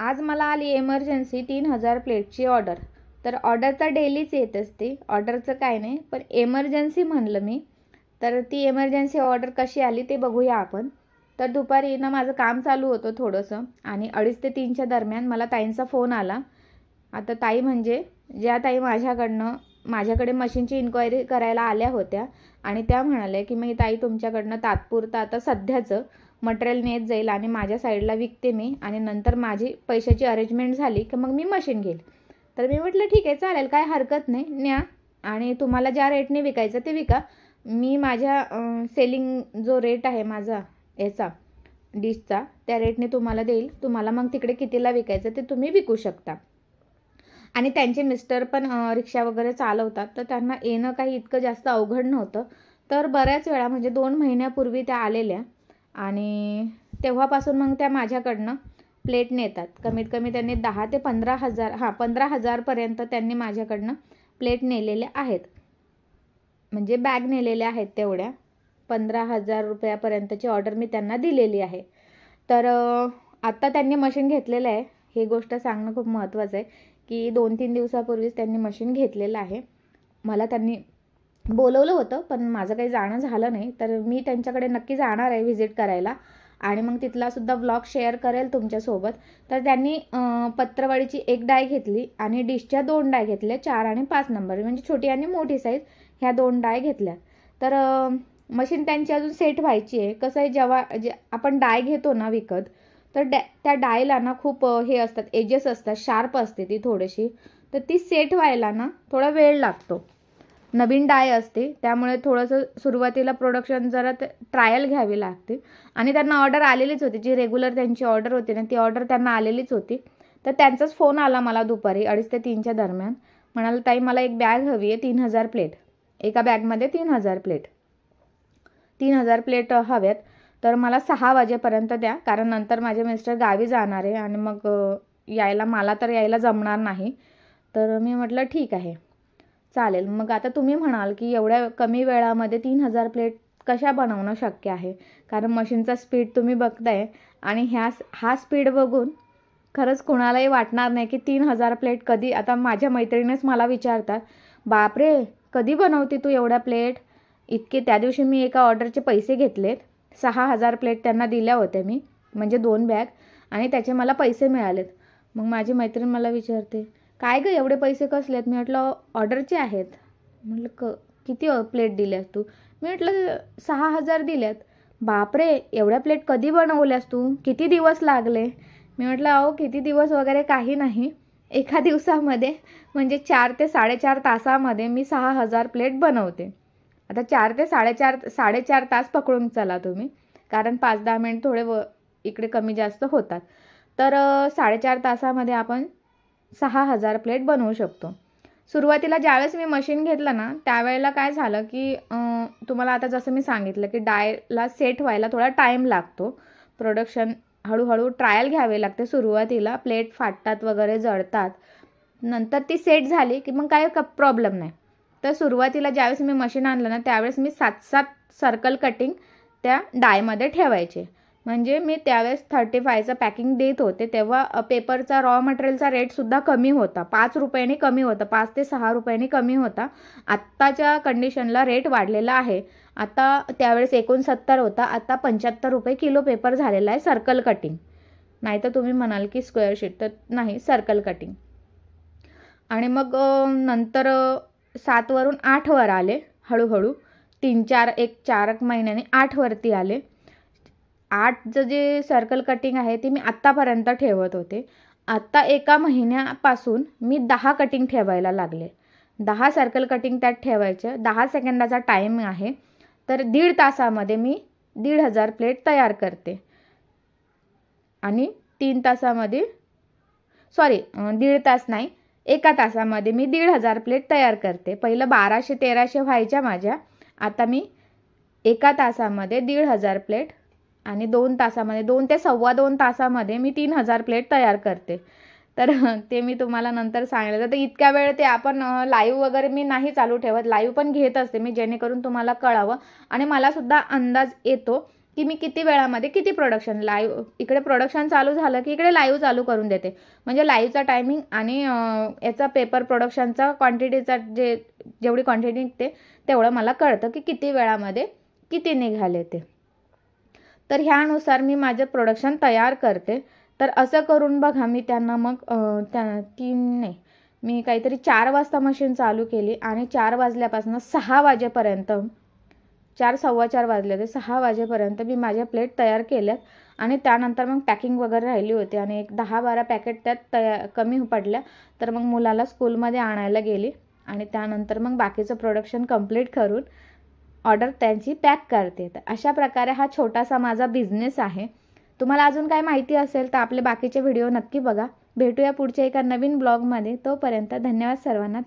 आज मला आली एमर्जन्सी 3000 प्लेटची ऑर्डर. तर ऑर्डर तर डेलीच येत असते, ऑर्डरचं काय नाही, पण एमर्जन्सी म्हणलं मी. तर ती एमर्जन्सी ऑर्डर कशी आली ते बघूया आपण. तर दुपारी ना माझं काम चालू होतं थोडंसं आणि 2:30 ते 3च्या दरम्यान मला ताईंचा फोन आला. आता ताई म्हणजे ज्या ताई माझ्याकडे मशीनची इन्क्वायरी करायला आल्या होत्या आणि त्या म्हणाल्या की मी ताई तुमच्याकडनं तात्पुरतं आता सध्याचं मटेरियल नेत जाईल आणि माझ्या साईडला विकते मी आणि नंतर माझी पैशाची अरेंजमेंट झाली की मग मी मशीन घेईल. तर मी म्हटलं ठीक आहे चालेल, काय हरकत नाही, न्या आणि तुम्हाला ज्या रेटने विकायचं ते विका. मी माझ्या सेलिंग जो रेट आहे माझा याचा डिशचा त्या रेटने तुम्हाला देईल. तुम्हाला मग तिकडे कितीला विकायचं ते तुम्ही विकू शकता. आणि त्यांचे मिस्टर पण रिक्षा वगैरे चालवतात, तर त्यांना येणं काही इतकं जास्त अवघड नव्हतं. तर बऱ्याच वेळा म्हणजे 2 महिन्यापूर्वी त्या आलेल्या आणि तेव्हापासून मग त्या माझ्याकडनं प्लेट नेतात. कमीत कमी त्यांनी 10 ते 15,000पर्यंत त्यांनी माझ्याकडनं प्लेट नेलेल्या आहेत, म्हणजे बॅग नेलेल्या आहेत. तेवढ्या 15,000 रुपयापर्यंतची ऑर्डर मी त्यांना दिलेली आहे. तर आत्ता त्यांनी मशीन घेतलेलं आहे, ही गोष्ट सांगणं खूप महत्त्वाचं आहे की 2-3 दिवसापूर्वीच त्यांनी मशीन घेतलेलं आहे. मला त्यांनी बोलवलं होतं पण माझं काही जाणं झालं नाही. तर मी त्यांच्याकडे नक्की जाणार आहे व्हिजिट करायला आणि मग तिथलासुद्धा व्लॉग शेअर करेल तुमच्यासोबत. तर त्यांनी पत्रवाळीची 1 डाय घेतली आणि डिशच्या 2 डाय घेतल्या, 4 आणि 5 नंबर, म्हणजे छोटी आणि मोठी साईज ह्या 2 डाय घेतल्या. तर मशीन त्यांची अजून सेट व्हायची आहे. कसं आहे, जेव्हा आपण डाय घेतो ना विकत, तर त्या डायला ना खूप हे असतात, एजेस असतात, शार्प असते ती थोडीशी. तर ती सेट व्हायला ना थोडा वेळ लागतो. नवीन डाय असते त्यामुळे थोडंसं सुरुवातीला प्रोडक्शन जरा ट्रायल घ्यावी लागते. आणि त्यांना ऑर्डर आलेलीच होती, जी रेग्युलर त्यांची ऑर्डर होती ना ती ऑर्डर त्यांना आलेलीच होती. तर त्यांचाच फोन आला मला दुपारी 2:30 ते 3च्या दरम्यान. म्हणाला ताई मला एक बॅग हवी आहे, 3000 प्लेट, एका बॅगमध्ये 3000 प्लेट, 3000 प्लेट हव्यात. तर मला 6 वाजेपर्यंत द्या, कारण नंतर माझे मिस्टर गावी जाणार आहे आणि मग मला तर यायला जमणार नाही. तर मी म्हटलं ठीक आहे चालेल. मग आता तुम्ही म्हणाल की एवढ्या कमी वेळामध्ये 3000 प्लेट कशा बनवणं शक्य आहे, कारण मशीनचा स्पीड तुम्ही बघताय आणि हा स्पीड बघून खरंच कोणालाही वाटणार नाही की 3000 प्लेट कधी. आता माझ्या मैत्रिणीच मला विचारतात, बापरे कधी बनवते तू एवढ्या प्लेट. इतके त्या दिवशी मी एका ऑर्डरचे पैसे घेतलेत, 6000 प्लेट त्यांना दिल्या होत्या मी, म्हणजे 2 बॅग, आणि त्याचे मला पैसे मिळालेत. मग माझी मैत्रीण मला विचारते काय गं एवढे पैसे कसले आहेत. मी म्हटलं ऑर्डरचे आहेत. म्हटलं किती प्लेट दिल्यास तू. मी म्हटलं 6000 दिल्यात. बापरे एवढ्या प्लेट कधी बनवल्यास तू, किती दिवस लागले. मी म्हटलं अहो किती दिवस वगैरे काही नाही, एका दिवसामध्ये म्हणजे 4 ते 4.5 तासामध्ये मी 6000 प्लेट बनवते. आता 4 ते 4.5 तास पकडून चला तुम्ही, कारण 5-10 मिनिट थोडे इकडे कमी जास्त होतात. तर 4.5 तासामध्ये आपण 6000 प्लेट बनवू शकतो. सुरुवातीला ज्यावेळेस मी मशीन घेतलं ना त्यावेळेला काय झालं की तुम्हाला आता जसं मी सांगितलं की डायला सेट व्हायला थोडा टाईम लागतो. प्रोडक्शन हळूहळू ट्रायल घ्यावे लागते. सुरुवातीला प्लेट फाटतात वगैरे, जळतात, नंतर ती सेट झाली की मग काय प्रॉब्लेम नाही. तर सुरुवातीला ज्यावेळेस मी मशीन आणलं ना त्यावेळेस मी 7-7 सर्कल कटिंग त्या डायमध्ये ठेवायचे. म्हणजे मी त्यावेळेस 35चं पॅकिंग देत होते, तेव्हा पेपरचा रॉ मटेरियलचा रेटसुद्धा कमी होता, 5 रुपयांनी कमी होता, 5 ते 6 रुपयांनी कमी होता. आत्ताच्या कंडिशनला रेट वाढलेला आहे. आता त्यावेळेस 69 होता, आता 75 रुपये किलो पेपर झालेला आहे सर्कल कटिंग. नाही तर तुम्ही म्हणाल की स्क्वेअर शीट, तर नाही, सर्कल कटिंग. आणि मग नंतर 7 वरून 8 वर आले हळूहळू, 4 महिन्याने 8 वरती आले. 8चं जे सर्कल कटिंग आहे ते मी आत्तापर्यंत ठेवत होते. आत्ता एका महिन्यापासून मी 10 कटिंग ठेवायला लागले. 10 सर्कल कटिंग त्यात ठेवायचं. 10 सेकंदाचा टाईम आहे. तर 1.5 तासामध्ये मी 1500 प्लेट तयार करते आणि 3 तासामध्ये 1.5 तास नाही, एका तासामध्ये मी 1500 प्लेट तयार करते. पहिलं 1200-1300 व्हायच्या माझ्या, आता मी एका तासामध्ये 1500 प्लेट आणि 2 तासामध्ये 2 ते सव्वा 2 तासामध्ये मी 3000 प्लेट तयार करते. तर ते मी तुम्हाला नंतर सांगितलं. तर इतक्या वेळ ते आपण लाईव्ह वगैरे मी नाही चालू ठेवत, लाईव्ह पण घेत असते मी जेणेकरून तुम्हाला कळावं आणि मलासुद्धा अंदाज येतो की मी किती वेळामध्ये किती प्रोडक्शन लाईव्ह, इकडे प्रोडक्शन चालू झालं की इकडे लाईव्ह चालू करून देते. म्हणजे लाईव्हचा टायमिंग आणि याचा पेपर प्रोडक्शनचा क्वांटिटीचा जेवढी क्वांटिटी निघते तेवढं मला कळतं की किती वेळामध्ये किती निघाले ते. तर ह्यानुसार मी माझं प्रोडक्शन तयार करते. तर असं करून बघा मी त्यांना मग मी काहीतरी 4 वाजता मशीन चालू केली आणि 4 वाजल्यापासून 6 वाजेपर्यंत 4 सव्वा 4 वाजले ते 6 वाजेपर्यंत मी माझ्या प्लेट तयार केल्यात. आणि त्यानंतर मग पॅकिंग वगैरे राहिली होती आणि एक 10-12 पॅकेट त्यात कमी पडल्या. तर मग मुलाला स्कूलमध्ये आणायला गेली आणि त्यानंतर मग बाकीचं प्रोडक्शन कंप्लीट करून ऑर्डर त्यांची पॅक करते. तर अशा प्रकारे हा छोटासा माझा बिझनेस आहे. तुम्हाला अजून काय माहिती असेल तर आपले बाकीचे व्हिडिओ नक्की बघा. भेटूया पुढच्या एका नवीन ब्लॉगमध्ये. तोपर्यंत धन्यवाद सर्वांना.